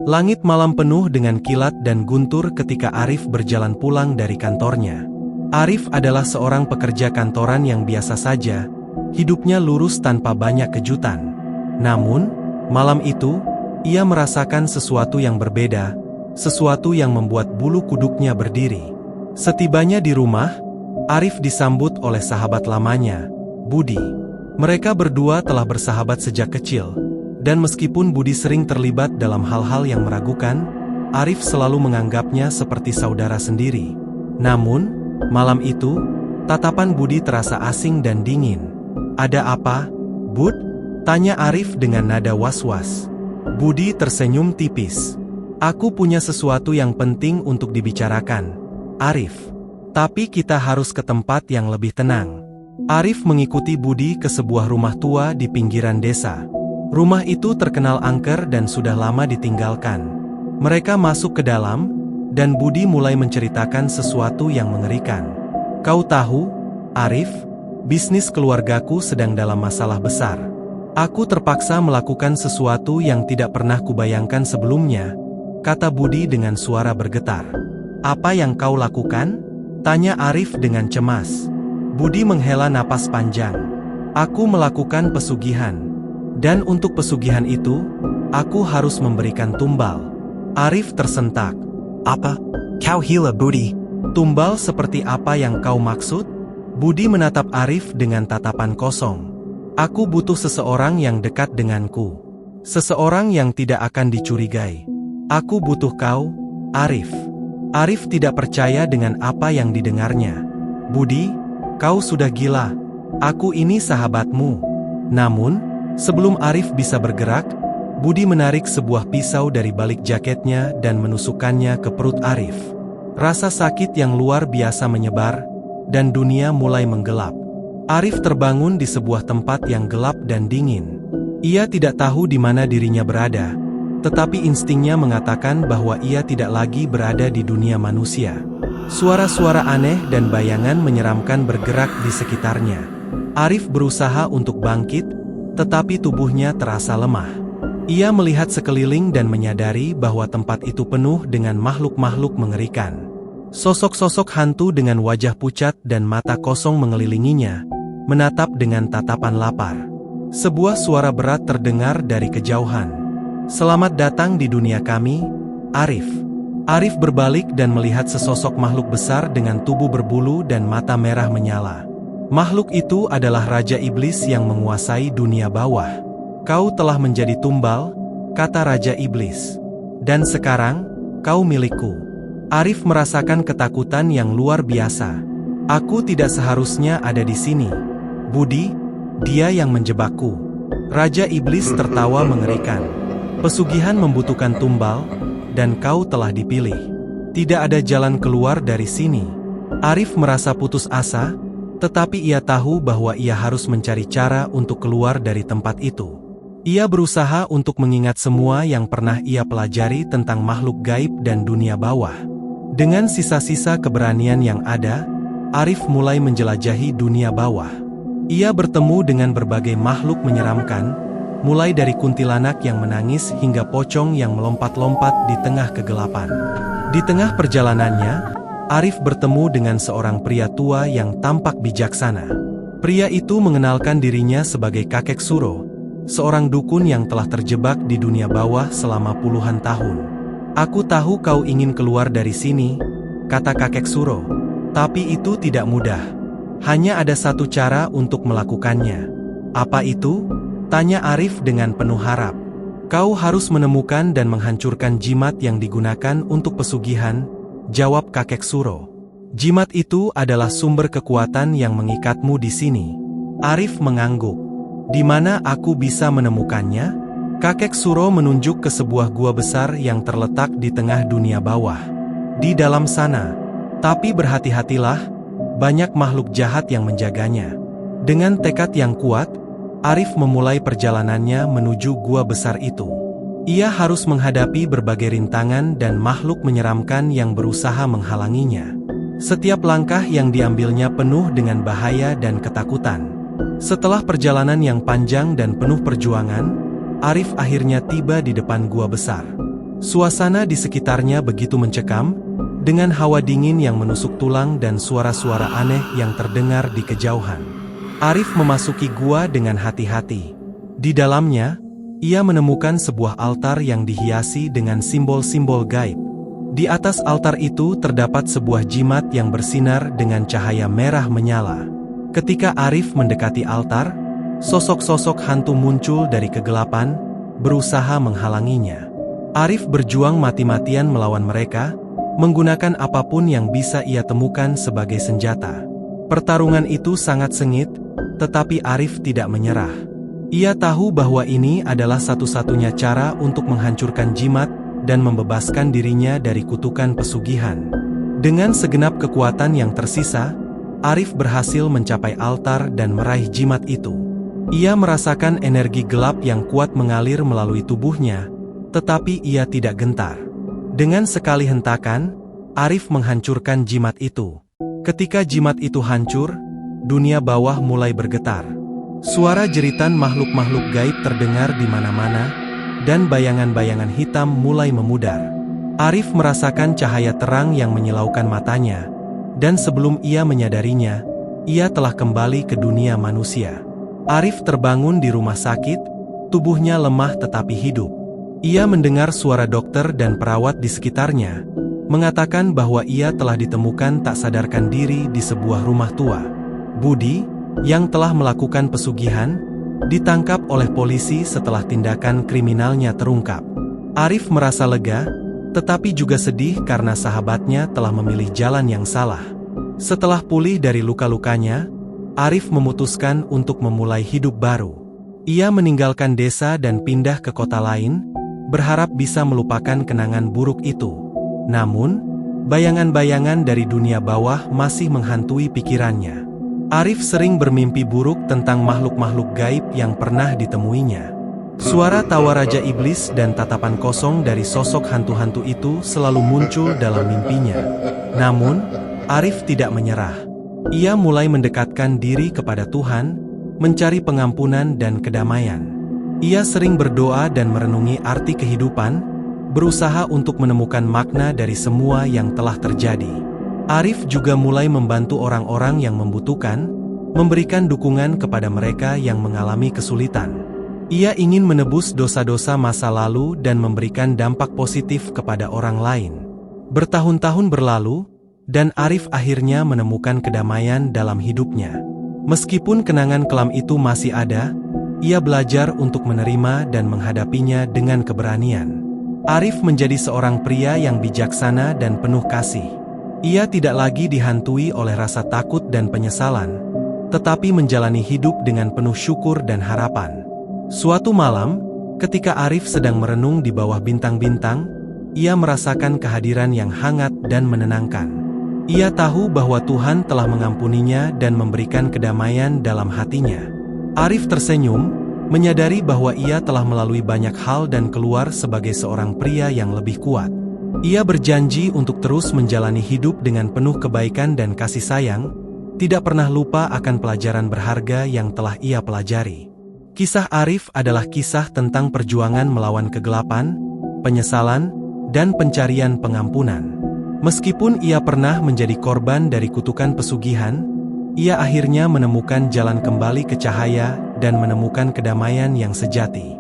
Langit malam penuh dengan kilat dan guntur ketika Arif berjalan pulang dari kantornya. Arif adalah seorang pekerja kantoran yang biasa saja, hidupnya lurus tanpa banyak kejutan. Namun, malam itu, ia merasakan sesuatu yang berbeda, sesuatu yang membuat bulu kuduknya berdiri. Setibanya di rumah, Arif disambut oleh sahabat lamanya, Budi. Mereka berdua telah bersahabat sejak kecil. Dan meskipun Budi sering terlibat dalam hal-hal yang meragukan, Arif selalu menganggapnya seperti saudara sendiri. Namun, malam itu, tatapan Budi terasa asing dan dingin. "Ada apa, Bud?" tanya Arif dengan nada was-was. Budi tersenyum tipis. "Aku punya sesuatu yang penting untuk dibicarakan, Arif. Tapi kita harus ke tempat yang lebih tenang." Arif mengikuti Budi ke sebuah rumah tua di pinggiran desa. Rumah itu terkenal angker dan sudah lama ditinggalkan. Mereka masuk ke dalam, dan Budi mulai menceritakan sesuatu yang mengerikan. "Kau tahu, Arif, bisnis keluargaku sedang dalam masalah besar. Aku terpaksa melakukan sesuatu yang tidak pernah kubayangkan sebelumnya," kata Budi dengan suara bergetar. "Apa yang kau lakukan?" tanya Arif dengan cemas. Budi menghela napas panjang. "Aku melakukan pesugihan. Dan untuk pesugihan itu, aku harus memberikan tumbal." Arif tersentak. "Apa? Kau gila, Budi? Tumbal seperti apa yang kau maksud?" Budi menatap Arif dengan tatapan kosong. "Aku butuh seseorang yang dekat denganku. Seseorang yang tidak akan dicurigai. Aku butuh kau, Arif." Arif tidak percaya dengan apa yang didengarnya. "Budi, kau sudah gila. Aku ini sahabatmu." Namun, sebelum Arif bisa bergerak, Budi menarik sebuah pisau dari balik jaketnya dan menusukkannya ke perut Arif. Rasa sakit yang luar biasa menyebar, dan dunia mulai menggelap. Arif terbangun di sebuah tempat yang gelap dan dingin. Ia tidak tahu di mana dirinya berada, tetapi instingnya mengatakan bahwa ia tidak lagi berada di dunia manusia. Suara-suara aneh dan bayangan menyeramkan bergerak di sekitarnya. Arif berusaha untuk bangkit, tetapi tubuhnya terasa lemah. Ia melihat sekeliling dan menyadari bahwa tempat itu penuh dengan makhluk-makhluk mengerikan. Sosok-sosok hantu dengan wajah pucat dan mata kosong mengelilinginya, menatap dengan tatapan lapar. Sebuah suara berat terdengar dari kejauhan. "Selamat datang di dunia kami, Arif." Arif berbalik dan melihat sesosok makhluk besar dengan tubuh berbulu dan mata merah menyala. Makhluk itu adalah Raja Iblis yang menguasai dunia bawah. "Kau telah menjadi tumbal," kata Raja Iblis. "Dan sekarang, kau milikku." Arif merasakan ketakutan yang luar biasa. "Aku tidak seharusnya ada di sini. Budi, dia yang menjebakku." Raja Iblis tertawa mengerikan. "Pesugihan membutuhkan tumbal, dan kau telah dipilih. Tidak ada jalan keluar dari sini." Arif merasa putus asa, tetapi ia tahu bahwa ia harus mencari cara untuk keluar dari tempat itu. Ia berusaha untuk mengingat semua yang pernah ia pelajari tentang makhluk gaib dan dunia bawah. Dengan sisa-sisa keberanian yang ada, Arif mulai menjelajahi dunia bawah. Ia bertemu dengan berbagai makhluk menyeramkan, mulai dari kuntilanak yang menangis hingga pocong yang melompat-lompat di tengah kegelapan. Di tengah perjalanannya, Arif bertemu dengan seorang pria tua yang tampak bijaksana. Pria itu mengenalkan dirinya sebagai Kakek Suro, seorang dukun yang telah terjebak di dunia bawah selama puluhan tahun. "Aku tahu kau ingin keluar dari sini," kata Kakek Suro. "Tapi itu tidak mudah. Hanya ada satu cara untuk melakukannya." "Apa itu?" tanya Arif dengan penuh harap. "Kau harus menemukan dan menghancurkan jimat yang digunakan untuk pesugihan," jawab Kakek Suro. "Jimat itu adalah sumber kekuatan yang mengikatmu di sini." Arif mengangguk. "Di mana aku bisa menemukannya?" Kakek Suro menunjuk ke sebuah gua besar yang terletak di tengah dunia bawah. "Di dalam sana. Tapi berhati-hatilah, banyak makhluk jahat yang menjaganya." Dengan tekad yang kuat, Arif memulai perjalanannya menuju gua besar itu. Ia harus menghadapi berbagai rintangan dan makhluk menyeramkan yang berusaha menghalanginya. Setiap langkah yang diambilnya penuh dengan bahaya dan ketakutan. Setelah perjalanan yang panjang dan penuh perjuangan, Arif akhirnya tiba di depan gua besar. Suasana di sekitarnya begitu mencekam, dengan hawa dingin yang menusuk tulang dan suara-suara aneh yang terdengar di kejauhan. Arif memasuki gua dengan hati-hati. Di dalamnya, ia menemukan sebuah altar yang dihiasi dengan simbol-simbol gaib. Di atas altar itu terdapat sebuah jimat yang bersinar dengan cahaya merah menyala. Ketika Arif mendekati altar, sosok-sosok hantu muncul dari kegelapan, berusaha menghalanginya. Arif berjuang mati-matian melawan mereka, menggunakan apapun yang bisa ia temukan sebagai senjata. Pertarungan itu sangat sengit, tetapi Arif tidak menyerah. Ia tahu bahwa ini adalah satu-satunya cara untuk menghancurkan jimat dan membebaskan dirinya dari kutukan pesugihan. Dengan segenap kekuatan yang tersisa, Arif berhasil mencapai altar dan meraih jimat itu. Ia merasakan energi gelap yang kuat mengalir melalui tubuhnya, tetapi ia tidak gentar. Dengan sekali hentakan, Arif menghancurkan jimat itu. Ketika jimat itu hancur, dunia bawah mulai bergetar. Suara jeritan makhluk-makhluk gaib terdengar di mana-mana, dan bayangan-bayangan hitam mulai memudar. Arif merasakan cahaya terang yang menyilaukan matanya, dan sebelum ia menyadarinya, ia telah kembali ke dunia manusia. Arif terbangun di rumah sakit, tubuhnya lemah tetapi hidup. Ia mendengar suara dokter dan perawat di sekitarnya, mengatakan bahwa ia telah ditemukan tak sadarkan diri di sebuah rumah tua. Budi, yang telah melakukan pesugihan, ditangkap oleh polisi setelah tindakan kriminalnya terungkap. Arif merasa lega, tetapi juga sedih karena sahabatnya telah memilih jalan yang salah. Setelah pulih dari luka-lukanya, Arif memutuskan untuk memulai hidup baru. Ia meninggalkan desa dan pindah ke kota lain, berharap bisa melupakan kenangan buruk itu. Namun, bayangan-bayangan dari dunia bawah masih menghantui pikirannya. Arif sering bermimpi buruk tentang makhluk-makhluk gaib yang pernah ditemuinya. Suara tawa Raja Iblis dan tatapan kosong dari sosok hantu-hantu itu selalu muncul dalam mimpinya. Namun, Arif tidak menyerah. Ia mulai mendekatkan diri kepada Tuhan, mencari pengampunan dan kedamaian. Ia sering berdoa dan merenungi arti kehidupan, berusaha untuk menemukan makna dari semua yang telah terjadi. Arif juga mulai membantu orang-orang yang membutuhkan, memberikan dukungan kepada mereka yang mengalami kesulitan. Ia ingin menebus dosa-dosa masa lalu dan memberikan dampak positif kepada orang lain. Bertahun-tahun berlalu, dan Arif akhirnya menemukan kedamaian dalam hidupnya. Meskipun kenangan kelam itu masih ada, ia belajar untuk menerima dan menghadapinya dengan keberanian. Arif menjadi seorang pria yang bijaksana dan penuh kasih. Ia tidak lagi dihantui oleh rasa takut dan penyesalan, tetapi menjalani hidup dengan penuh syukur dan harapan. Suatu malam, ketika Arif sedang merenung di bawah bintang-bintang, ia merasakan kehadiran yang hangat dan menenangkan. Ia tahu bahwa Tuhan telah mengampuninya dan memberikan kedamaian dalam hatinya. Arif tersenyum, menyadari bahwa ia telah melalui banyak hal dan keluar sebagai seorang pria yang lebih kuat. Ia berjanji untuk terus menjalani hidup dengan penuh kebaikan dan kasih sayang, tidak pernah lupa akan pelajaran berharga yang telah ia pelajari. Kisah Arif adalah kisah tentang perjuangan melawan kegelapan, penyesalan, dan pencarian pengampunan. Meskipun ia pernah menjadi korban dari kutukan pesugihan, ia akhirnya menemukan jalan kembali ke cahaya dan menemukan kedamaian yang sejati.